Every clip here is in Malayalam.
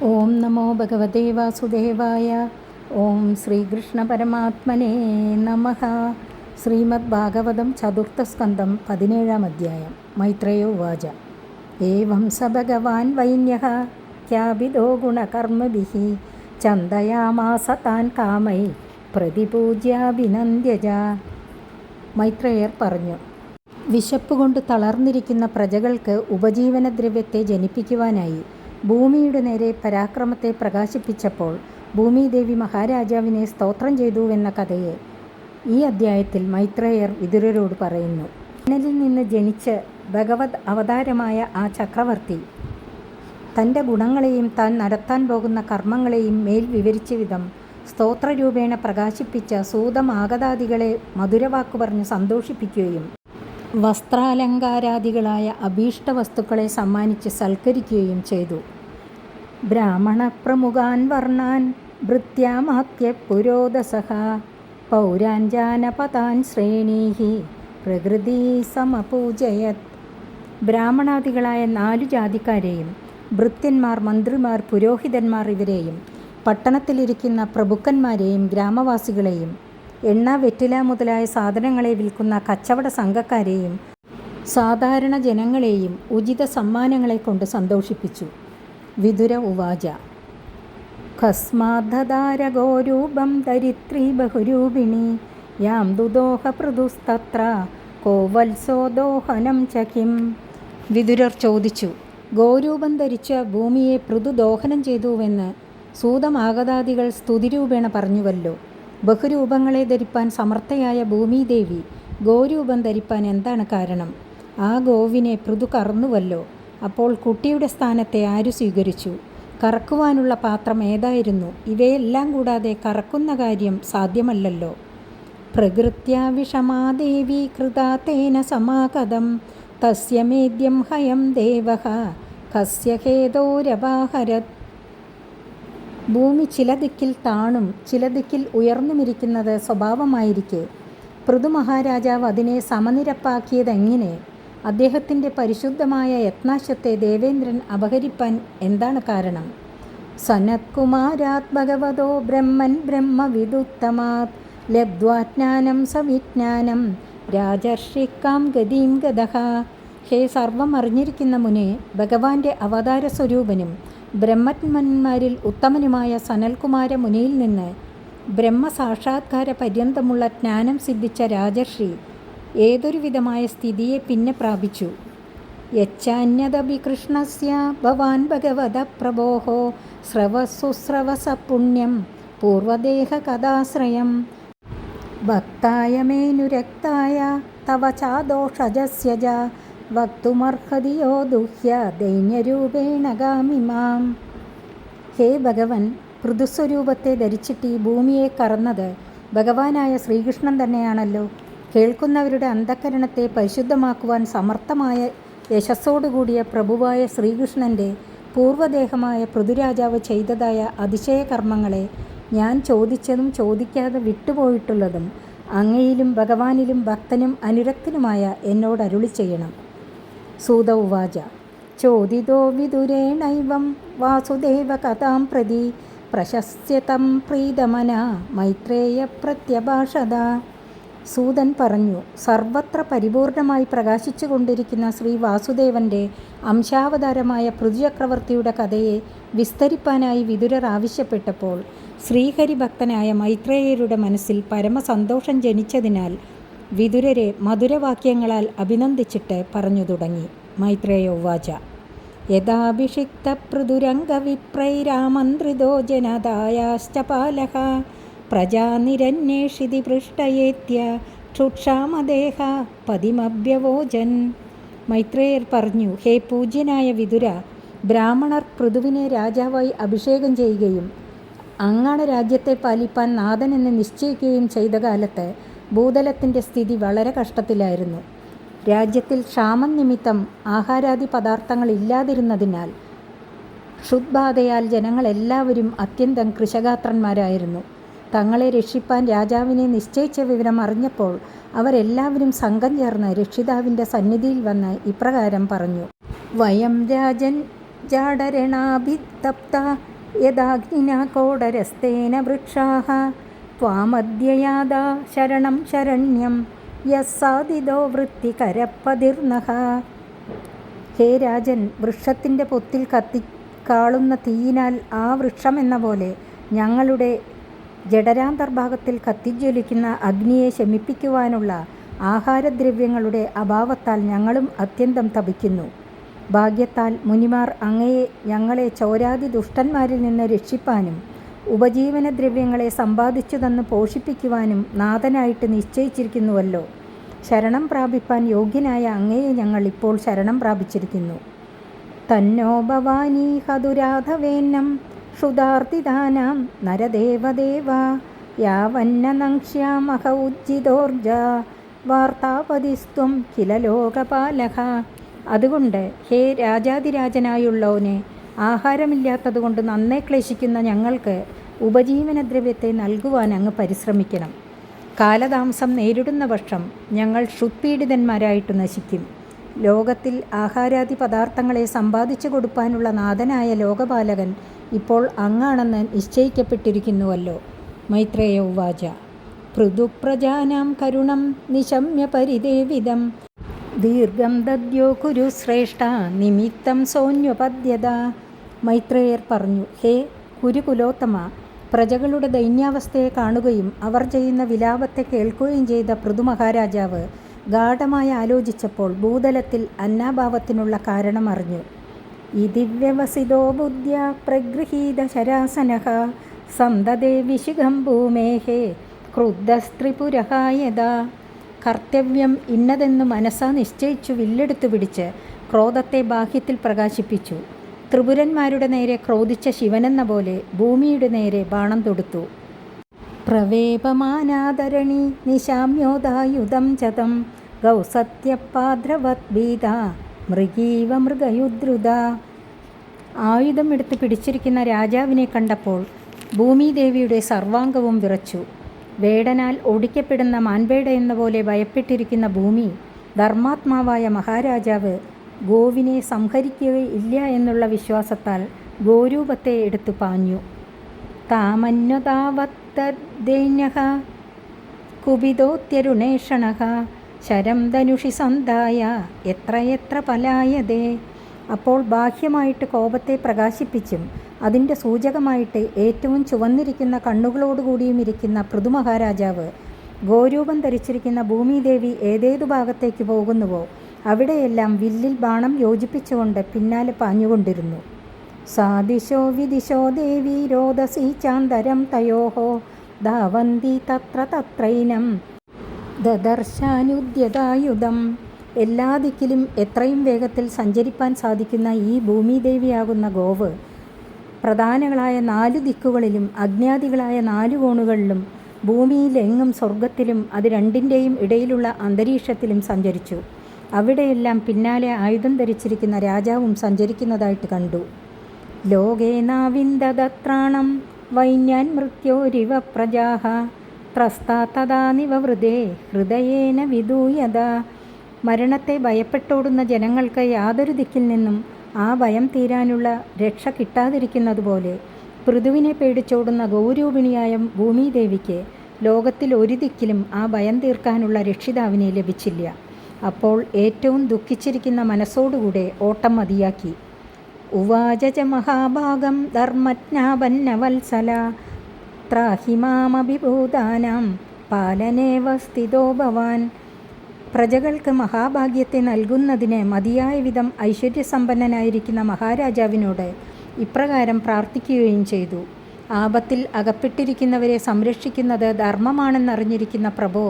ഓം നമോ ഭഗവതേ വാസുദേവായ. ഓം ശ്രീകൃഷ്ണ പരമാത്മനേ നമഃ. ശ്രീമദ് ഭാഗവതം ചതുർത്ഥസ്കന്ധം 17-ാം അധ്യായം. മൈത്രേയ ഉവാച. ഏവം സ ഭഗവാൻ വൈന്യഃ ഖ്യാപിതോ ഗുണകർമ്മഭിഃ ചന്ദയാമാസ താൻ കാമൈ പ്രതിപൂജ്യാഭിനന്ദ്യജ. മൈത്രേയർ പറഞ്ഞു, വിശപ്പ് കൊണ്ട് തളർന്നിരിക്കുന്ന പ്രജകൾക്ക് ഉപജീവനദ്രവ്യത്തെ ജനിപ്പിക്കുവാനായി ഭൂമിയുടെ നേരെ പരാക്രമത്തെ പ്രകാശിപ്പിച്ചപ്പോൾ ഭൂമിദേവി മഹാരാജാവിനെ സ്തോത്രം ചെയ്തുവെന്ന കഥയെ ഈ അധ്യായത്തിൽ മൈത്രേയർ വിതുരരോട് പറയുന്നു. മണ്ണിൽ നിന്ന് ജനിച്ച് ഭഗവത് അവതാരമായ ആ ചക്രവർത്തി തൻ്റെ ഗുണങ്ങളെയും താൻ നടത്താൻ പോകുന്ന കർമ്മങ്ങളെയും മേൽ വിവരിച്ച വിധം സ്തോത്രരൂപേണ പ്രകാശിപ്പിച്ച സൂതമാഗതാദികളെ മധുരവാക്കു പറഞ്ഞ് സന്തോഷിപ്പിക്കുകയും വസ്ത്രാലങ്കാരാദികളായ അഭീഷ്ട വസ്തുക്കളെ സമ്മാനിച്ച് സൽക്കരിക്കുകയും ചെയ്തു. ബ്രാഹ്മണപ്രമുഖാൻ വർണ്ണാൻ ഭൃത്യാമാത്യ പുരോദസഃ പൗരാൻ ജാനപതാൻ ശ്രേണീഹി പ്രകൃതി സമപൂജയത്. ബ്രാഹ്മണാദികളായ 4 ജാതിക്കാരെയും ഭൃത്യന്മാർ, മന്ത്രിമാർ, പുരോഹിതന്മാർ ഇവരെയും പട്ടണത്തിലിരിക്കുന്ന പ്രഭുക്കന്മാരെയും ഗ്രാമവാസികളെയും എണ്ണ, വെറ്റില മുതലായ സാധനങ്ങളെ വിൽക്കുന്ന കച്ചവട സംഘക്കാരെയും സാധാരണ ജനങ്ങളെയും ഉചിത സമ്മാനങ്ങളെ കൊണ്ട് സന്തോഷിപ്പിച്ചു. വിതുര ഉവാച. കസ്മാദ്ധധാരഗോരൂപം ധരിത്രീ ബഹുരൂപിണി യാം ദുദോഹ പൃഥുസ്തത്ര കോവത്സോ ദോഹനം ചകിം. വിതുരർ ചോദിച്ചു, ഗോരൂപം ധരിച്ച ഭൂമിയെ പൃഥുദോഹനം ചെയ്തുവെന്ന് സൂതമാഗതാദികൾ സ്തുതിരൂപേണ പറഞ്ഞുവല്ലോ. ബഹുരൂപങ്ങളെ ധരിപ്പാൻ സമർത്ഥയായ ഭൂമിദേവി ഗോരൂപം ധരിപ്പാൻ എന്താണ് കാരണം? ആ ഗോവിനെ പൃഥു കറന്നുവല്ലോ. അപ്പോൾ കുട്ടിയുടെ സ്ഥാനത്തെ ആരു സ്വീകരിച്ചു? കറക്കുവാനുള്ള പാത്രം ഏതായിരുന്നു? ഇവയെല്ലാം കൂടാതെ കറക്കുന്ന കാര്യം സാധ്യമല്ലല്ലോ. പ്രകൃത്യാ വിഷമാദേവി കൃതാ തേന സമാഗതം തസ്യ മേദ്യം ഹയം ദേവഃ കസ്യ ഹേതോരവാഹരത്. ഭൂമി ചില ദിക്കിൽ താണും ചില ദിക്കിൽ ഉയർന്നുമിരിക്കുന്നത് സ്വഭാവമായിരിക്കെ പൃഥു മഹാരാജാവ് അതിനെ സമനിരപ്പാക്കിയതെങ്ങനെ? അദ്ദേഹത്തിൻ്റെ പരിശുദ്ധമായ യത്നാശത്തെ ദേവേന്ദ്രൻ അപഹരിപ്പാൻ എന്താണ് കാരണം? സനത്കുമാരാത് ഭഗവതോ ബ്രഹ്മൻ ബ്രഹ്മവിദുത്തമാത് ലബ്ധ്വാജ്ഞാനം സവിജ്ഞാനം രാജർഷിക്കാം ഗതിം ഗതഃ. ഹേ സർവം അറിഞ്ഞിരിക്കുന്ന മുനെ, ഭഗവാന്റെ അവതാര സ്വരൂപനും ബ്രഹ്മന്മാരിൽ ഉത്തമനുമായ സനൽകുമാര മുനിയിൽ നിന്ന് ബ്രഹ്മസാക്ഷാത്കാര പര്യന്തമുള്ള ജ്ഞാനം സിദ്ധിച്ച രാജർഷി ഏതൊരു വിധമായ സ്ഥിതിയെ പിന്നെ പ്രാപിച്ചു? യച്ഛാന്യദപി കൃഷ്ണസ്യ ഭവാൻ ഭഗവത പ്രഭോഃ സ്രവസുസ്രവസ പുണ്യം പൂർവദേഹ കഥാശ്രയം ഭക്തായ മേനുരക്തായ തവ ചാദോഷജസ്യ ജ വക്തുമർഹതി യോ ദുഹ്യ ദൈന്യരൂപേണ ഗാമിമാം. ഹേ ഭഗവൻ, പൃഥുസ്വരൂപത്തെ ധരിച്ചിട്ട് ഈ ഭൂമിയെ കറന്നത് ഭഗവാനായ ശ്രീകൃഷ്ണൻ തന്നെയാണല്ലോ. കേൾക്കുന്നവരുടെ അന്ധകരണത്തെ പരിശുദ്ധമാക്കുവാൻ സമർത്ഥമായ യശസ്സോടുകൂടിയ പ്രഭുവായ ശ്രീകൃഷ്ണൻ്റെ പൂർവ്വദേഹമായ പൃഥുരാജാവ് ചെയ്തതായ അതിശയകർമ്മങ്ങളെ ഞാൻ ചോദിച്ചതും ചോദിക്കാതെ വിട്ടുപോയിട്ടുള്ളതും അങ്ങയിലും ഭഗവാനിലും ഭക്തനും അനുരക്തനുമായ എന്നോട് അരുളി ചെയ്യണം. സൂത ഉവാച. ചോദിതോ വിതുരേണൈവം വാസുദേവ കഥാം പ്രതി പ്രശസ്യതം പ്രീതമന മൈത്രേയ പ്രത്യഭാഷത. സൂതൻ പറഞ്ഞു, സർവത്ര പരിപൂർണമായി പ്രകാശിച്ചു കൊണ്ടിരിക്കുന്ന ശ്രീ വാസുദേവൻ്റെ അംശാവതാരമായ പൃഥുചക്രവർത്തിയുടെ കഥയെ വിസ്തരിപ്പാനായി വിതുരർ ആവശ്യപ്പെട്ടപ്പോൾ ശ്രീഹരിഭക്തനായ മൈത്രേയരുടെ മനസ്സിൽ പരമസന്തോഷം ജനിച്ചതിനാൽ വിതുരരെ മധുരവാക്യങ്ങളാൽ അഭിനന്ദിച്ചിട്ട് പറഞ്ഞു തുടങ്ങി. മൈത്രേയ ഉവാച. യഥാഭിഷിക്ത പൃഥുരംഗവിപ്രൈരാമന്ത്രിതോ ജനതായാശ്ച പാലഃ പ്രജാനിരന്വേഷിതി പൃഷ്ടയേത്യ ക്ഷുക്ഷാമദേഹ പതിമഭ്യവോജൻ. മൈത്രേയർ പറഞ്ഞു, ഹേ പൂജ്യനായ വിതുര, ബ്രാഹ്മണർ പൃഥുവിനെ രാജാവായി അഭിഷേകം ചെയ്യുകയും അങ്ങാണ് രാജ്യത്തെ പാലിപ്പാൻ നാഥൻ എന്ന് നിശ്ചയിക്കുകയും ചെയ്ത കാലത്ത് ഭൂതലത്തിൻ്റെ സ്ഥിതി വളരെ കഷ്ടത്തിലായിരുന്നു. രാജ്യത്തിൽ ക്ഷാമം നിമിത്തം ആഹാരാദി പദാർത്ഥങ്ങൾ ഇല്ലാതിരുന്നതിനാൽ ക്ഷുദ്ബാധയാൽ ജനങ്ങളെല്ലാവരും അത്യന്തം കൃശഗാത്രന്മാരായിരുന്നു. തങ്ങളെ രക്ഷിപ്പാൻ രാജാവിനെ നിശ്ചയിച്ച വിവരം അറിഞ്ഞപ്പോൾ അവരെല്ലാവരും സംഘം ചേർന്ന് രക്ഷിതാവിൻ്റെ സന്നിധിയിൽ വന്ന് ഇപ്രകാരം പറഞ്ഞു. വയം രാജൻ ജാഡരണാഭിതപ്ത യദാഗ്നിനാ കോടരസ്തേന വൃക്ഷാഃ ത്വാമദ്യയാദാ ശരണം ശരണ്യം യസ്സാദിതോ വൃത്തികരപ്പതിർനഃ. ഹേ രാജൻ, വൃക്ഷത്തിൻ്റെ പൊത്തിൽ കാളുന്ന തീയിനാൽ ആ വൃക്ഷമെന്ന പോലെ ഞങ്ങളുടെ ജഠരാന്തർഭാഗത്തിൽ കത്തിജ്വലിക്കുന്ന അഗ്നിയെ ശമിപ്പിക്കുവാനുള്ള ആഹാരദ്രവ്യങ്ങളുടെ അഭാവത്താൽ ഞങ്ങളും അത്യന്തം തപിക്കുന്നു. ഭാഗ്യത്താൽ മുനിമാർ അങ്ങയെ ഞങ്ങളെ ചോരാതി ദുഷ്ടന്മാരിൽ നിന്ന് രക്ഷിപ്പാനും ഉപജീവനദ്രവ്യങ്ങളെ സമ്പാദിച്ചു തന്ന് പോഷിപ്പിക്കുവാനും നാഥനായിട്ട് നിശ്ചയിച്ചിരിക്കുന്നുവല്ലോ. ശരണം പ്രാപിപ്പാൻ യോഗ്യനായ അങ്ങയെ ഞങ്ങൾ ഇപ്പോൾ ശരണം പ്രാപിച്ചിരിക്കുന്നു. തന്നോ ഭവാനീ ഹതുരാധവേന്നം ക്ഷുതാർത്തിദാനാം നരദേവദേവ യാവന്ന നങ്ക്ഷ്യാമഹ ഉജ്ജിതോർജ വാർത്താപതിസ്ത്വം കില ലോകപാലക. അതുകൊണ്ട് ഹേ രാജാതിരാജനായുള്ളവനെ, ആഹാരമില്ലാത്തതുകൊണ്ട് നന്നേ ക്ലേശിക്കുന്ന ഞങ്ങൾക്ക് ഉപജീവനദ്രവ്യത്തെ നൽകുവാൻ അങ്ങ് പരിശ്രമിക്കണം. കാലതാമസം നേരിടുന്ന പക്ഷം ഞങ്ങൾ ക്ഷുത്പീഡിതന്മാരായിട്ട് നശിക്കും. ലോകത്തിൽ ആഹാരാദി പദാർത്ഥങ്ങളെ സമ്പാദിച്ചു കൊടുപ്പാനുള്ള നാഥനായ ലോകപാലകൻ ഇപ്പോൾ അങ്ങാണെന്ന് നിശ്ചയിക്കപ്പെട്ടിരിക്കുന്നുവല്ലോ. മൈത്രേയ ഉവാച. പൃഥുപ്രജാനാം കരുണം നിശമ്യ പരിദേവിതം ദീർഘം ദദ്യോ കുരു ശ്രേഷ്ഠ നിമിത്തം സോന്വപദ്യത. മൈത്രേയർ പറഞ്ഞു, ഹേ കുരുകുലോത്തമ, പ്രജകളുടെ ദൈന്യാവസ്ഥയെ കാണുകയും അവർ ചെയ്യുന്ന വിലാപത്തെ കേൾക്കുകയും ചെയ്ത പൃഥുമഹാരാജാവ് ഗാഢമായി ആലോചിച്ചപ്പോൾ ഭൂതലത്തിൽ അന്നാഭാവത്തിനുള്ള കാരണം അറിഞ്ഞു. ഇതിവ്യവസിതോ ബുദ്ധ്യ പ്രഗൃഹീത ശരാസനഃ സന്തതേ വിശിഖം ഭൂമേഹേ ക്രുദ്ധസ്ത്രിപുരഹായതാ. കർത്തവ്യം ഇന്നതെന്ന് മനസ്സാ നിശ്ചയിച്ചു വില്ലെടുത്തു പിടിച്ച് ക്രോധത്തെ ബാഹ്യത്തിൽ പ്രകാശിപ്പിച്ചു. ത്രിപുരന്മാരുടെ നേരെ ക്രോധിച്ച ശിവനെന്ന പോലെ ഭൂമിയുടെ നേരെ ബാണം തൊടുത്തു. പ്രവേപമാനാദരണി നിശാമ്യോദായുധം ചതം ഗൗസത്യപാദ്രവത് ഭീത മൃഗീവ മൃഗയുദ്രുത. ആയുധം എടുത്ത് പിടിച്ചിരിക്കുന്ന രാജാവിനെ കണ്ടപ്പോൾ ഭൂമിദേവിയുടെ സർവാംഗവും വിറച്ചു. വേടനാൽ ഓടിക്കപ്പെടുന്ന മാൻപേട എന്ന പോലെ ഭയപ്പെട്ടിരിക്കുന്ന ഭൂമി ധർമാത്മാവായ മഹാരാജാവ് ഗോവിനെ സംഹരിക്കുകയില്ല എന്നുള്ള വിശ്വാസത്താൽ ഗോരൂപത്തെ എടുത്തു പാഞ്ഞു. താമന്യതാവത്തദൈന്യഃ കുപിതോത്യരുണേഷണഃ ശരം ധനുഷി സന്ധായ എത്ര എത്ര പലായതേ. അപ്പോൾ ബാഹ്യമായിട്ട് കോപത്തെ പ്രകാശിപ്പിച്ചും അതിൻ്റെ സൂചകമായിട്ട് ഏറ്റവും ചുവന്നിരിക്കുന്ന കണ്ണുകളോടുകൂടിയും ഇരിക്കുന്ന പൃഥുമഹാരാജാവ് ഗോരൂപം ധരിച്ചിരിക്കുന്ന ഭൂമിദേവി ഏതേതു ഭാഗത്തേക്ക് പോകുന്നുവോ അവിടെയെല്ലാം വില്ലിൽ ബാണം യോജിപ്പിച്ചുകൊണ്ട് പിന്നാലെ പാഞ്ഞുകൊണ്ടിരുന്നു. സാദിശോ വിദിശോ ദേവി രോദസി ചാന്തരം തയോഹോ ധാവന്തി തത്ര തത്രൈനം ദദർശാനുദ്യതായുധം. എല്ലാ ദിക്കിലും എത്രയും വേഗത്തിൽ സഞ്ചരിപ്പാൻ സാധിക്കുന്ന ഈ ഭൂമിദേവിയാകുന്ന ഗോവ് പ്രധാനങ്ങളായ 4 ദിക്കുകളിലും അജ്ഞാതികളായ 4 കോണുകളിലും ഭൂമിയിലെങ്ങും സ്വർഗത്തിലും അത് രണ്ടിൻ്റെയും ഇടയിലുള്ള അന്തരീക്ഷത്തിലും സഞ്ചരിച്ചു. അവിടെയെല്ലാം പിന്നാലെ ആയുധം ധരിച്ചിരിക്കുന്ന രാജാവും സഞ്ചരിക്കുന്നതായിട്ട് കണ്ടു. ലോകേനാവിന്ദത്രാണം വൈന്യാൻ മൃത്യോരിവ പ്രജാഃ ത്രസ്താ തഥാ നിവവൃതേ ഹൃദയേന വിദൂയത. മരണത്തെ ഭയപ്പെട്ടോടുന്ന ജനങ്ങൾക്ക് യാതൊരു ദിക്കിൽ നിന്നും ആ ഭയം തീരാനുള്ള രക്ഷ കിട്ടാതിരിക്കുന്നതുപോലെ പൃഥുവിനെ പേടിച്ചോടുന്ന ഗൗരൂപിണിയായ ഭൂമിദേവിക്ക് ലോകത്തിൽ ഒരു ദിക്കിലും ആ ഭയം തീർക്കാനുള്ള രക്ഷിതാവിനെ ലഭിച്ചില്ല. അപ്പോൾ ഏറ്റവും ദുഃഖിച്ചിരിക്കുന്ന മനസ്സോടുകൂടെ ഓട്ടം മതിയാക്കി. ഉവാച ച മഹാഭാഗം ധർമ്മജ്ഞാപന്നവത്സല ത്രാഹിമാമഭിഭൂതാനാം പാലനേവ സ്ഥിതോ ഭവാൻ. പ്രജകൾക്ക് മഹാഭാഗ്യത്തെ നൽകുന്നതിന് മതിയായ വിധം ഐശ്വര്യസമ്പന്നനായിരിക്കുന്ന മഹാരാജാവിനോട് ഇപ്രകാരം പ്രാർത്ഥിക്കുകയും ചെയ്തു. ആപത്തിൽ അകപ്പെട്ടിരിക്കുന്നവരെ സംരക്ഷിക്കുന്നത് ധർമ്മമാണെന്നറിഞ്ഞിരിക്കുന്ന പ്രഭോ,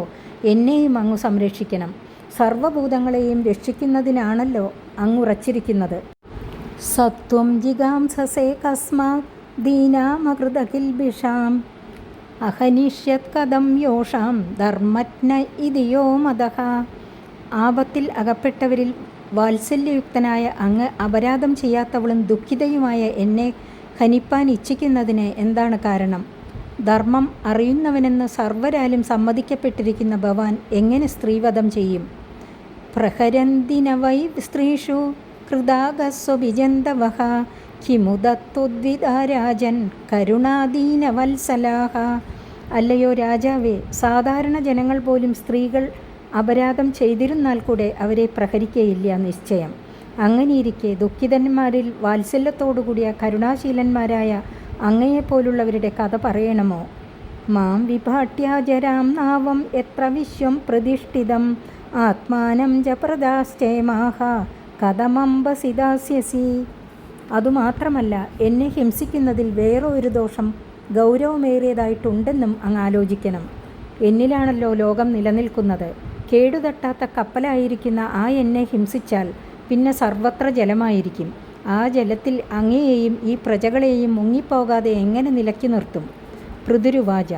എന്നെയും അങ്ങ് സംരക്ഷിക്കണം. സർവഭൂതങ്ങളെയും രക്ഷിക്കുന്നതിനാണല്ലോ അങ്ങുറച്ചിരിക്കുന്നത്. സത്വം ജിഗാംസസേ കസ്മാത് ദീനാമകൃതകിൽബിഷാം അഹനിഷ്യത് കഥം യോഷാം ധർമ്മജ്ഞ ഇതിയോ മതഃ. ആപത്തിൽ അകപ്പെട്ടവരിൽ വാത്സല്യയുക്തനായ അങ്ങ് അപരാധം ചെയ്യാത്തവളും ദുഃഖിതയുമായ എന്നെ ഹനിപ്പാൻ ഇച്ഛിക്കുന്നതിന് എന്താണ് കാരണം? ധർമ്മം അറിയുന്നവനെന്ന് സർവരാലും സമ്മതിക്കപ്പെട്ടിരിക്കുന്ന ഭവാൻ എങ്ങനെ സ്ത്രീവധം ചെയ്യും? പ്രഹരന്തിന വൈ സ്ത്രീഷു കൃതാഗസ്വഭിജന്തവഃ കിമുദത്തൊദ്വിതാരാജൻ കരുണാദീനവത്സലാഹ. അല്ലയോ രാജാവേ, സാധാരണ ജനങ്ങൾ പോലും സ്ത്രീകൾ അപരാധം ചെയ്തിരുന്നാൽ കൂടെ അവരെ പ്രഹരിക്കയില്ല നിശ്ചയം. അങ്ങനെയിരിക്കെ ദുഃഖിതന്മാരിൽ വാത്സല്യത്തോടുകൂടിയ കരുണാശീലന്മാരായ അങ്ങയെപ്പോലുള്ളവരുടെ കഥ പറയണമോ? മാം വിഭാട്യാജരാം നാവം എത്ര വിശ്വം പ്രതിഷ്ഠിതം ആത്മാനം ച പ്രദാശ്ചേമാഹ കഥമംബസിദാസ്യസി. അതുമാത്രമല്ല, എന്നെ ഹിംസിക്കുന്നതിൽ വേറെ ഒരു ദോഷം ഗൗരവമേറിയതായിട്ടുണ്ടെന്നും അങ്ങ് ആലോചിക്കണം. എന്നിലാണല്ലോ ലോകം നിലനിൽക്കുന്നത്. കേടുതട്ടാത്ത കപ്പലായിരിക്കുന്ന ആ എന്നെ ഹിംസിച്ചാൽ പിന്നെ സർവത്ര ജലമായിരിക്കും. ആ ജലത്തിൽ അങ്ങയെയും ഈ പ്രജകളെയും മുങ്ങിപ്പോകാതെ എങ്ങനെ നിലയ്ക്ക് നിർത്തും? പൃഥുരുവാച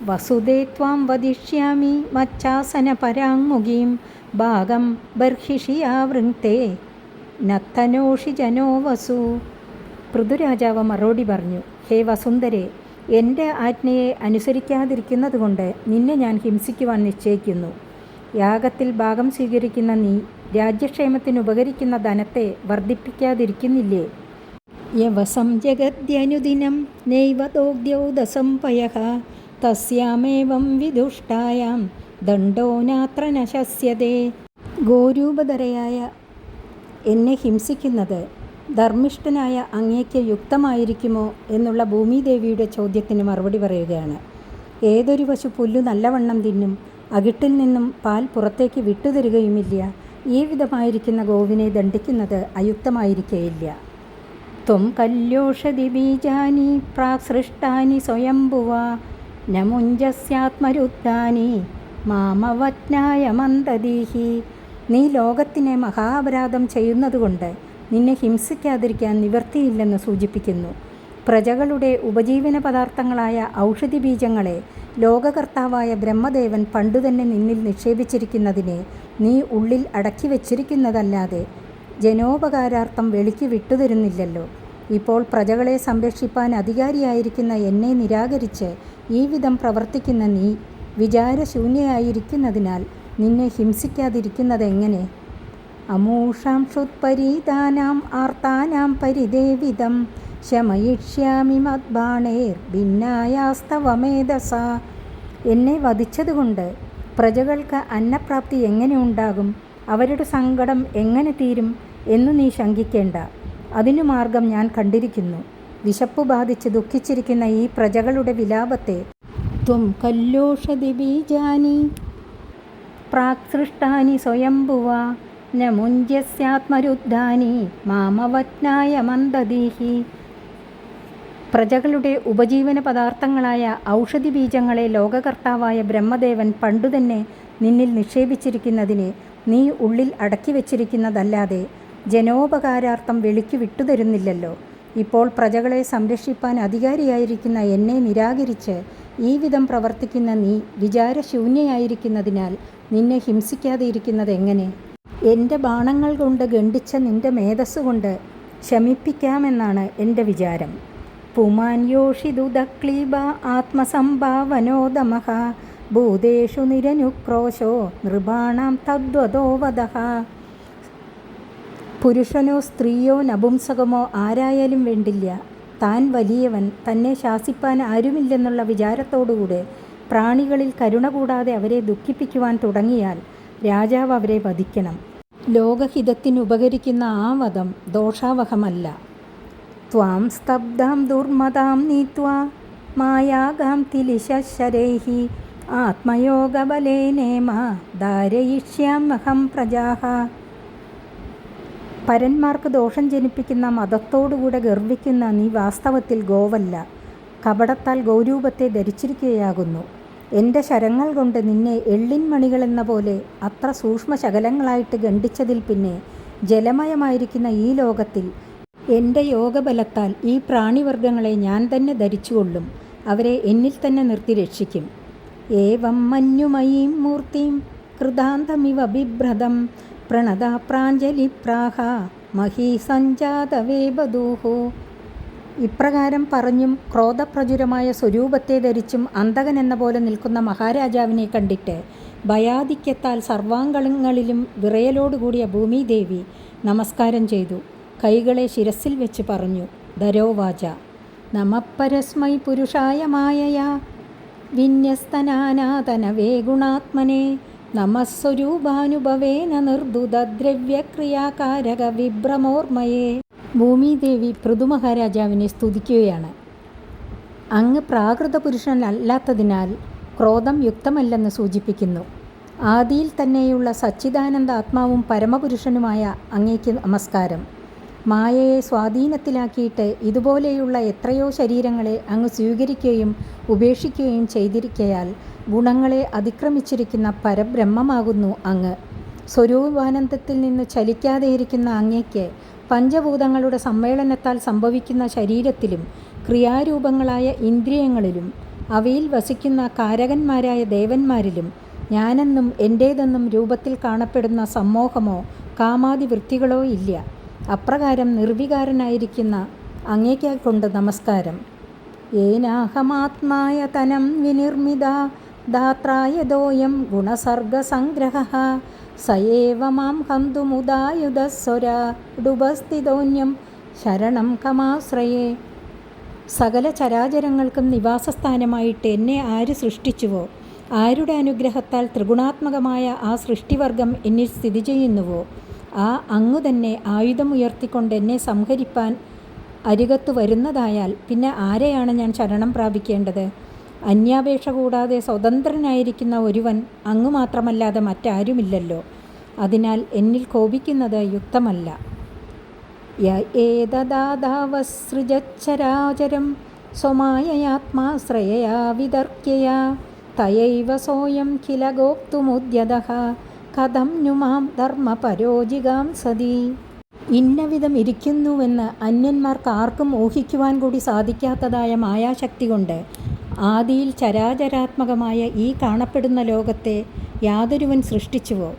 വസുദേ ത്വാം വദിഷ്യാമി മച്ചാസന പരാങ്മുഖീം ഭാഗം ബർഹിഷിയാവൃങ്ക്തേ നത്തനോഷി ജനോ വസു. പൃഥുരാജാവ് മറുപടി പറഞ്ഞു, ഹേ വസുന്ധരെ, എൻ്റെ ആജ്ഞയെ അനുസരിക്കാതിരിക്കുന്നതുകൊണ്ട് നിന്നെ ഞാൻ ഹിംസിക്കുവാൻ നിശ്ചയിക്കുന്നു. യാഗത്തിൽ ഭാഗം സ്വീകരിക്കുന്ന നീ രാജ്യക്ഷേമത്തിനുപകരിക്കുന്ന ധനത്തെ വർദ്ധിപ്പിക്കാതിരിക്കുന്നില്ലേ? യവസം ജഗദ്യനുദിനം നൈവതോദ്യൗദസം പയഃ തസ്യാമേവം വിദുഷ്ടായാം ദണ്ഡോ നാത്ര നശസ്യതേ. ഗോരൂപധരയായ എന്നെ ഹിംസിക്കുന്നത് ധർമ്മിഷ്ഠനായ അങ്ങേക്ക് യുക്തമായിരിക്കുമോ എന്നുള്ള ഭൂമിദേവിയുടെ ചോദ്യത്തിന് മറുപടി പറയുകയാണ്. ഏതൊരു പശു പുല്ലു നല്ലവണ്ണം തിന്നും അകിട്ടിൽ നിന്നും പാൽ പുറത്തേക്ക് വിട്ടുതരികയുമില്ല. ഈ വിധമായിരിക്കുന്ന ഗോവിനെ ദണ്ഡിക്കുന്നത് അയുക്തമായിരിക്കയില്ല. ത്വം കല്യോഷധി ബീജാനി പ്രാസൃഷ്ടാനി സ്വയംഭുവ നമുഞ്ചസ്യാത്മരുദ്ധാനി മാമവജ്ഞായ മന്ദദീഹി. നീ ലോകത്തിനെ മഹാപരാധം ചെയ്യുന്നതുകൊണ്ട് നിന്നെ ഹിംസിക്കാതിരിക്കാൻ നിവൃത്തിയില്ലെന്ന് സൂചിപ്പിക്കുന്നു. പ്രജകളുടെ ഉപജീവന പദാർത്ഥങ്ങളായ ഔഷധി ബീജങ്ങളെ ലോകകർത്താവായ ബ്രഹ്മദേവൻ പണ്ടുതന്നെ നിന്നിൽ നിക്ഷേപിച്ചിരിക്കുന്നതിനെ നീ ഉള്ളിൽ അടക്കി വച്ചിരിക്കുന്നതല്ലാതെ ജനോപകാരാർത്ഥം വെളിക്ക് വിട്ടുതരുന്നില്ലല്ലോ. ഇപ്പോൾ പ്രജകളെ സംരക്ഷിപ്പാൻ അധികാരിയായിരിക്കുന്ന എന്നെ നിരാകരിച്ച് ഈ വിധം പ്രവർത്തിക്കുന്ന നീ വിചാരശൂന്യയായിരിക്കുന്നതിനാൽ നിന്നെ ഹിംസിക്കാതിരിക്കുന്നതെങ്ങനെ? അമൂഷാം ക്ഷുത്പരീതാനാം ആർത്താനാം പരിദേവിതം ശമയിഷ്യാമി മദ്ബാണേർ ഭിന്നായാസ്തവമേധസ. എന്നെ വധിച്ചതുകൊണ്ട് പ്രജകൾക്ക് അന്നപ്രാപ്തി എങ്ങനെ ഉണ്ടാകും? അവരുടെ സങ്കടം എങ്ങനെ തീരും എന്നു നീ ശങ്കിക്കേണ്ട. അതിനു മാർഗം ഞാൻ കണ്ടിരിക്കുന്നു. വിശപ്പു ബാധിച്ച് ദുഃഖിച്ചിരിക്കുന്ന ഈ പ്രജകളുടെ വിലാപത്തെ ത്വം കല്ലോഷധി ബീജാനി പ്രാക്സൃഷ്ടാനി സ്വയംഭുവ നമുഞ്ജസ്യാത്മരുദ്ധാനി മാമവജ്ഞായ മന്ദദീഹി. പ്രജകളുടെ ഉപജീവന പദാർത്ഥങ്ങളായ ഔഷധി ബീജങ്ങളെ ലോകകർത്താവായ ബ്രഹ്മദേവൻ പണ്ടുതന്നെ നിന്നിൽ നിക്ഷേപിച്ചിരിക്കുന്നതിനെ നീ ഉള്ളിൽ അടക്കി വച്ചിരിക്കുന്നതല്ലാതെ ജനോപകാരാർത്ഥം വെളിക്ക് വിട്ടുതരുന്നില്ലല്ലോ. ഇപ്പോൾ പ്രജകളെ സംരക്ഷിപ്പാൻ അധികാരിയായിരിക്കുന്ന എന്നെ നിരാകരിച്ച് ഈ വിധം പ്രവർത്തിക്കുന്ന നീ വിചാരശൂന്യയായിരിക്കുന്നതിനാൽ നിന്നെ ഹിംസിക്കാതെ ഇരിക്കുന്നതെങ്ങനെ? എൻ്റെ ബാണങ്ങൾ കൊണ്ട് ഗണ്ഡിച്ച നിൻ്റെ മേധസ്സുകൊണ്ട് ശമിപ്പിക്കാമെന്നാണ് എൻ്റെ വിചാരം. പുമാൻ യോഷിദുദക്ലീബ ആത്മസംഭാവനോദമഃ ഭൂതേഷു നിരനുക്രോശോ നൃപാണാം തദ്വതോവദഃ. പുരുഷനോ സ്ത്രീയോ നപുംസകമോ ആരായാലും വേണ്ടില്ല, താൻ വലിയവൻ, തന്നെ ശാസിപ്പാൻ ആരുമില്ലെന്നുള്ള വിചാരത്തോടുകൂടെ പ്രാണികളിൽ കരുണ കൂടാതെ അവരെ ദുഃഖിപ്പിക്കുവാൻ തുടങ്ങിയാൽ രാജാവ് അവരെ വധിക്കണം. ലോകഹിതത്തിനുപകരിക്കുന്ന ആ വധം ദോഷാവഹമല്ല. ത്വാം സ്തബ്ധാം ദുർമതാം നീത്വാ മായാഗാം തിലിശരൈഹി ആത്മയോഗബലേനേമ ധാരയിഷ്യാമ്യഹം പ്രജാഃ. പരന്മാർക്ക് ദോഷം ജനിപ്പിക്കുന്ന മതത്തോടുകൂടെ ഗർവിക്കുന്ന നീ വാസ്തവത്തിൽ ഗോവല്ല, കപടത്താൽ ഗൗരൂപത്തെ ധരിച്ചിരിക്കുകയാകുന്നു. എൻ്റെ ശരങ്ങൾ കൊണ്ട് നിന്നെ എള്ളിൻ മണികളെന്ന പോലെ അത്ര സൂക്ഷ്മശകലങ്ങളായിട്ട് ഗണ്ഡിച്ചതിൽ പിന്നെ ജലമയമായിരിക്കുന്ന ഈ ലോകത്തിൽ എൻ്റെ യോഗബലത്താൽ ഈ പ്രാണിവർഗങ്ങളെ ഞാൻ തന്നെ ധരിച്ചുകൊള്ളും, അവരെ എന്നിൽ തന്നെ നിർത്തി രക്ഷിക്കും. ഏവം മന്യുമയീം മൂർത്തിം കൃതാന്തമിവ ബിഭ്രതം പ്രണത പ്രാഞ്ജലിപ്രാഹ മഹീസഞ്ജാതവേബദൂഹു. ഇപ്രകാരം പറഞ്ഞും ക്രോധപ്രചുരമായ സ്വരൂപത്തെ ധരിച്ചും അന്തകൻ എന്ന പോലെ നിൽക്കുന്ന മഹാരാജാവിനെ കണ്ടിട്ട് ഭയാധിക്യത്താൽ സർവാംഗങ്ങളിലും വിറയലോടുകൂടിയ ഭൂമിദേവി നമസ്കാരം ചെയ്തു. കൈകളെ ശിരസിൽ വെച്ച് പറഞ്ഞു, ധരോവാച നമഃപരസ്മൈ പുരുഷായ മായയാ വിന്യസ്തനാനാതനവേ ഗുണാത്മനെ നമസ്വരൂപാനുഭവേന നിർദുതദ്രവ്യക്രിയാകാരക വിഭ്രമോർമയേ. ഭൂമിദേവി പൃഥുമഹാരാജാവിനെ സ്തുതിക്കുകയാണ്. അങ്ങ് പ്രാകൃത പുരുഷനല്ലാത്തതിനാൽ ക്രോധം യുക്തമല്ലെന്ന് സൂചിപ്പിക്കുന്നു. ആദിയിൽ തന്നെയുള്ള സച്ചിദാനന്ദ ആത്മാവും പരമപുരുഷനുമായ അങ്ങേക്ക് നമസ്കാരം. മായയെ സ്വാധീനത്തിലാക്കിയിട്ട് ഇതുപോലെയുള്ള എത്രയോ ശരീരങ്ങളെ അങ്ങ് സ്വീകരിക്കുകയും ഉപേക്ഷിക്കുകയും ചെയ്തിരിക്കയാൽ ഗുണങ്ങളെ അതിക്രമിച്ചിരിക്കുന്ന പരബ്രഹ്മമാകുന്നു അങ്ങ്. സ്വരൂപാനന്ദത്തിൽ നിന്ന് ചലിക്കാതെയിരിക്കുന്ന അങ്ങേക്ക് പഞ്ചഭൂതങ്ങളുടെ സമ്മേളനത്താൽ സംഭവിക്കുന്ന ശരീരത്തിലും ക്രിയാരൂപങ്ങളായ ഇന്ദ്രിയങ്ങളിലും അവയിൽ വസിക്കുന്ന കാരകന്മാരായ ദേവന്മാരിലും ഞാനെന്നും എൻ്റേതെന്നും രൂപത്തിൽ കാണപ്പെടുന്ന സമ്മോഹമോ കാമാദി വൃത്തികളോ ഇല്ല. അപ്രകാരം നിർവികാരനായിരിക്കുന്ന അങ്ങേക്ക് കൊണ്ട് നമസ്കാരം. ഏനാഹമാത്മായ തനം വിനിർമ്മിത ധാത്രായതോയം ഗുണസർഗസംഗ്രഹ സയേവ മാം ഹന്തുമുദായുധസ്വരാടുപസ്ഥിതോന്യം ശരണം കമാശ്രയേ. സകല ചരാചരങ്ങൾക്കും നിവാസസ്ഥാനമായിട്ട് എന്നെ ആര് സൃഷ്ടിച്ചുവോ, ആരുടെ അനുഗ്രഹത്താൽ ത്രിഗുണാത്മകമായ ആ സൃഷ്ടിവർഗം എന്നിൽ സ്ഥിതി ചെയ്യുന്നുവോ, ആ അങ്ങു തന്നെ ആയുധമുയർത്തിക്കൊണ്ട് എന്നെ സംഹരിപ്പാൻ അരികത്ത് വരുന്നതായാൽ പിന്നെ ആരെയാണ് ഞാൻ ശരണം പ്രാപിക്കേണ്ടത്? അന്യാപേക്ഷ കൂടാതെ സ്വതന്ത്രനായിരിക്കുന്ന ഒരുവൻ അങ്ങു മാത്രമല്ലാതെ മറ്റാരുമില്ലല്ലോ. അതിനാൽ എന്നിൽ കോപിക്കുന്നത് യുക്തമല്ല. ഏതദാദാവസൃജച്ചരാചരം സ്വമായയാത്മാശ്രയയാ വിതർക്യയാ തയൈവ സോയം കില ഗോപ്തുമുദ്യതഃ കഥം നുമാം ധർമ്മപരോജികാം സതി. ഇന്നവിധം ഇരിക്കുന്നുവെന്ന് അന്യന്മാർക്ക് ആർക്കും ഊഹിക്കുവാൻ കൂടി സാധിക്കാത്തതായ മായാശക്തി കൊണ്ട് ആദിയിൽ ചരാചരാത്മകമായ ഈ കാണപ്പെടുന്ന ലോകത്തെ യാതൊരുവൻ സൃഷ്ടിച്ചുവോ,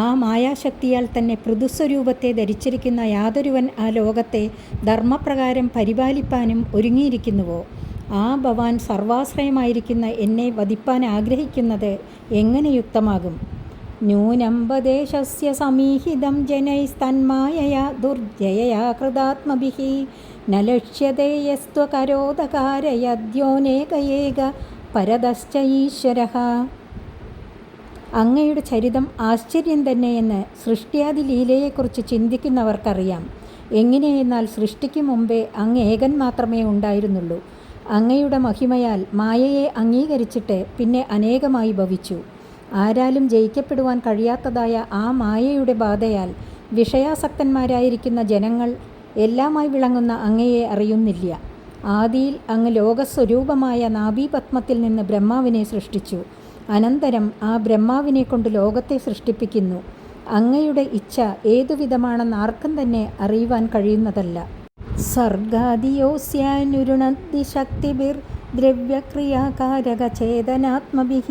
ആ മായാശക്തിയാൽ തന്നെ പൃഥുസ്വരൂപത്തെ ധരിച്ചിരിക്കുന്ന യാതൊരുവൻ ആ ലോകത്തെ ധർമ്മപ്രകാരം പരിപാലിപ്പാനും ഒരുങ്ങിയിരിക്കുന്നുവോ, ആ ഭവാൻ സർവാശ്രയമായിരിക്കുന്ന എന്നെ വധിപ്പാൻ ആഗ്രഹിക്കുന്നത് എങ്ങനെ യുക്തമാകും? ന്യൂനംബദേശസ്യ സമീഹിതം ജനൈസ്തന്മായയാ ദുർജയയാ കൃതാത്മഭിഃ ന ലക്ഷ്യതേ യസ്ത്വകരോദകാരയദ്യോനേകയേക പരതശ്ച ഈശ്വരഃ. അങ്ങയുടെ ചരിതം ആശ്ചര്യം തന്നെയെന്ന് സൃഷ്ടിയാദി ലീലയെക്കുറിച്ച് ചിന്തിക്കുന്നവർക്കറിയാം. എങ്ങനെയെന്നാൽ സൃഷ്ടിക്ക് മുമ്പേ അങ്ങ് ഏകൻ മാത്രമേ ഉണ്ടായിരുന്നുള്ളൂ. അങ്ങയുടെ മഹിമയാൽ മായയെ അംഗീകരിച്ചിട്ട് പിന്നെ അനേകമായി ഭവിച്ചു. ആരാലും ജയിക്കപ്പെടുവാൻ കഴിയാത്തതായ ആ മായയുടെ ബാധയാൽ വിഷയാസക്തന്മാരായിരിക്കുന്ന ജനങ്ങൾ എല്ലാമായി വിളങ്ങുന്ന അങ്ങയെ അറിയുന്നില്ല. ആദിയിൽ അങ്ങ് ലോകസ്വരൂപമായ നാഭീപത്മത്തിൽ നിന്ന് ബ്രഹ്മാവിനെ സൃഷ്ടിച്ചു. അനന്തരം ആ ബ്രഹ്മാവിനെ കൊണ്ട് ലോകത്തെ സൃഷ്ടിപ്പിക്കുന്നു. അങ്ങയുടെ ഇച്ഛ ഏതുവിധമാണെന്ന് ആർക്കും തന്നെ അറിയുവാൻ കഴിയുന്നതല്ല. സർഗാദിയോസ്യാനുരുണദ്ദി ശക്തിഭിർ ദ്രവ്യക്രിയാകാരക ചേതനാത്മഭിഃ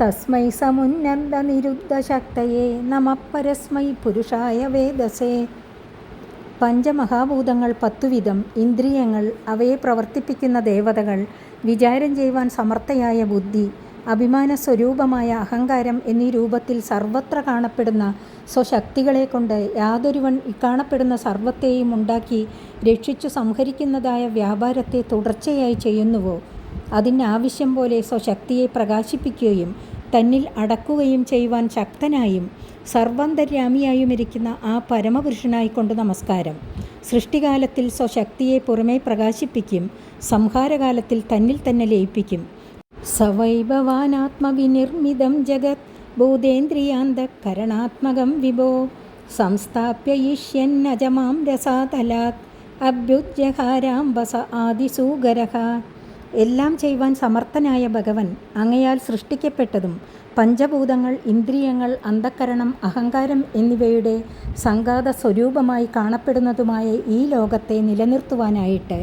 തസ്മൈ സമുന്നത നിരുദ്ധ ശക്തയേ നമഃപരസ്മൈ പുരുഷായ വേദസേ. പഞ്ചമഹാഭൂതങ്ങൾ 10 വിധം, ഇന്ദ്രിയങ്ങൾ, അവയെ പ്രവർത്തിപ്പിക്കുന്ന ദേവതകൾ, വിചാരം ചെയ്യുവാൻ സമർത്ഥയായ ബുദ്ധി, അഭിമാനസ്വരൂപമായ അഹങ്കാരം എന്നീ രൂപത്തിൽ സർവത്ര കാണപ്പെടുന്ന സ്വശക്തികളെ കൊണ്ട് യാതൊരുവൻ ഇക്കാണപ്പെടുന്ന സർവത്തെയും ഉണ്ടാക്കി രക്ഷിച്ചു സംഹരിക്കുന്നതായ വ്യാപാരത്തെ തുടർച്ചയായി ചെയ്യുന്നുവോ, അതിനാവശ്യം പോലെ സ്വശക്തിയെ പ്രകാശിപ്പിക്കുകയും തന്നിൽ അടക്കുകയും ചെയ്യുവാൻ ശക്തനായും സർവാന്തര്യാമിയായുമിരിക്കുന്ന ആ പരമപുരുഷനായിക്കൊണ്ട് നമസ്കാരം. സൃഷ്ടികാലത്തിൽ സ്വശക്തിയെ പുറമേ പ്രകാശിപ്പിക്കും, സംഹാരകാലത്തിൽ തന്നിൽ തന്നെ ലയിപ്പിക്കും. സവൈ ഭവാനാത്മവിനിർമ്മിതം ജഗത് ഭൂതേന്ദ്രിയാന്തഃകരണാത്മകം വിഭോ സംസ്ഥാപ്യയിഷ്യന്നജമാം രസാതലാത് അഭ്യുജ്ജഹാരാംബസ ആദിസൂകരഃ. എല്ലാം ചെയ്യുവാൻ സമർത്ഥനായ ഭഗവൻ അങ്ങയാൽ സൃഷ്ടിക്കപ്പെട്ടതും പഞ്ചഭൂതങ്ങൾ, ഇന്ദ്രിയങ്ങൾ, അന്ധഃകരണം, അഹങ്കാരം എന്നിവയുടെ സംഘാത സ്വരൂപമായി കാണപ്പെടുന്നതുമായ ഈ ലോകത്തെ നിലനിർത്തുവാനായിട്ട്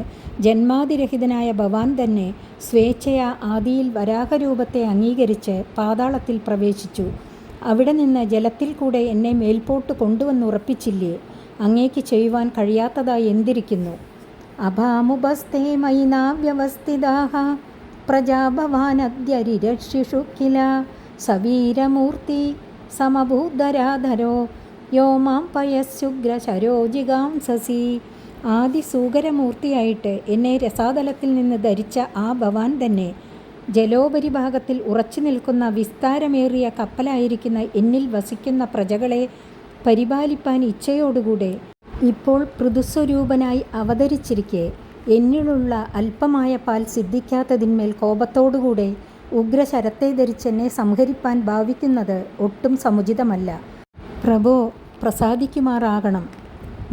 ജന്മാതിരഹിതനായ ഭവാൻ തന്നെ സ്വേച്ഛയാ ആദിയിൽ വരാഹരൂപത്തെ അംഗീകരിച്ച് പാതാളത്തിൽ പ്രവേശിച്ചു. അവിടെ നിന്ന് ജലത്തിൽ കൂടെ എന്നെ മേൽപോട്ട് കൊണ്ടുവന്നുറപ്പിച്ചില്ലേ? അങ്ങേക്ക് ചെയ്യുവാൻ കഴിയാത്തതായി എന്തിരിക്കുന്നു? അഭാമുപസ്ഥേ മയിനാവ്യവസ്ഥിതാഃ പ്രജാഭവാനദ്യരിരക്ഷിഷു കില സവീരമൂർത്തി സമഭൂധരാധരോ യോ മാം പയസ്സുഗ്ര ശരോജികാം സസി. ആദിസൂകരമൂർത്തിയായിട്ട് എന്നെ രസാതലത്തിൽ നിന്ന് ധരിച്ച ആ ഭവാൻ തന്നെ ജലോപരിഭാഗത്തിൽ ഉറച്ചു നിൽക്കുന്ന വിസ്താരമേറിയ കപ്പലായിരിക്കുന്ന എന്നിൽ വസിക്കുന്ന പ്രജകളെ പരിപാലിപ്പാൻ ഇച്ഛയോടുകൂടെ ഇപ്പോൾ പൃഥുസ്വരൂപനായി അവതരിച്ചിരിക്കെ എന്നിലുള്ള അല്പമായ പാൽ സിദ്ധിക്കാത്തതിന്മേൽ കോപത്തോടുകൂടെ ഉഗ്രശരത്തെ ധരിച്ചെന്നെ സംഹരിപ്പാൻ ഭാവിക്കുന്നത് ഒട്ടും സമുചിതമല്ല. പ്രഭോ, പ്രസാദിക്കുമാറാകണം.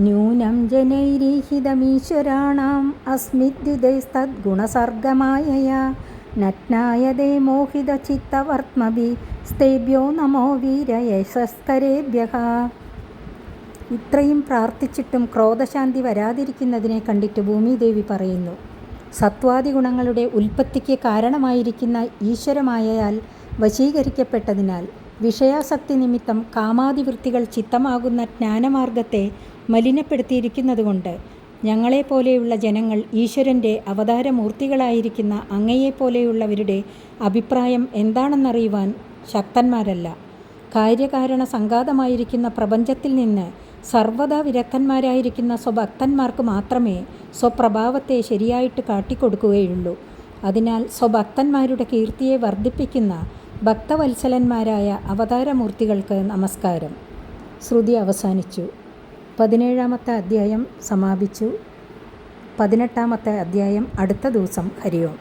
ന്യൂനം ജനൈരീഹിതമീശ്വരാണാം അസ്മിദ്യുതൈസ്തദ്ഗുണസർഗമായയാ നഗ്നായതേ മോഹിതചിത്തവർത്മഭി സ്തേഭ്യോ നമോ വീരയശസ്കരേഭ്യഃ. ഇത്രയും പ്രാർത്ഥിച്ചിട്ടും ക്രോധശാന്തി വരാതിരിക്കുന്നതിനെ കണ്ടിട്ട് ഭൂമിദേവി പറയുന്നു, സത്വാദി ഗുണങ്ങളുടെ ഉൽപ്പത്തിക്ക് കാരണമായിരിക്കുന്ന ഈശ്വരമായയാൽ വശീകരിക്കപ്പെട്ടതിനാൽ വിഷയാസക്തി നിമിത്തം കാമാദിവൃത്തികൾ ചിത്തമാകുന്ന ജ്ഞാനമാർഗത്തെ മലിനപ്പെടുത്തിയിരിക്കുന്നതുകൊണ്ട് ഞങ്ങളെപ്പോലെയുള്ള ജനങ്ങൾ ഈശ്വരൻ്റെ അവതാരമൂർത്തികളായിരിക്കുന്ന അങ്ങയെപ്പോലെയുള്ളവരുടെ അഭിപ്രായം എന്താണെന്നറിയുവാൻ ശക്തന്മാരല്ല. കാര്യകാരണ സംഘാതമായിരിക്കുന്ന പ്രപഞ്ചത്തിൽ നിന്ന് സർവ്വതാ വിരക്തന്മാരായിരിക്കുന്ന സ്വഭക്തന്മാർക്ക് മാത്രമേ സ്വപ്രഭാവത്തെ ശരിയായിട്ട് കാട്ടിക്കൊടുക്കുകയുള്ളൂ. അതിനാൽ സ്വഭക്തന്മാരുടെ കീർത്തിയെ വർദ്ധിപ്പിക്കുന്ന ഭക്തവത്സലന്മാരായ അവതാരമൂർത്തികൾക്ക് നമസ്കാരം. ശ്രുതി അവസാനിച്ചു. 17-ാമത്തെ അധ്യായം സമാപിച്ചു. 18-ാമത്തെ അധ്യായം അടുത്ത ദിവസം. ഹരി ഓം.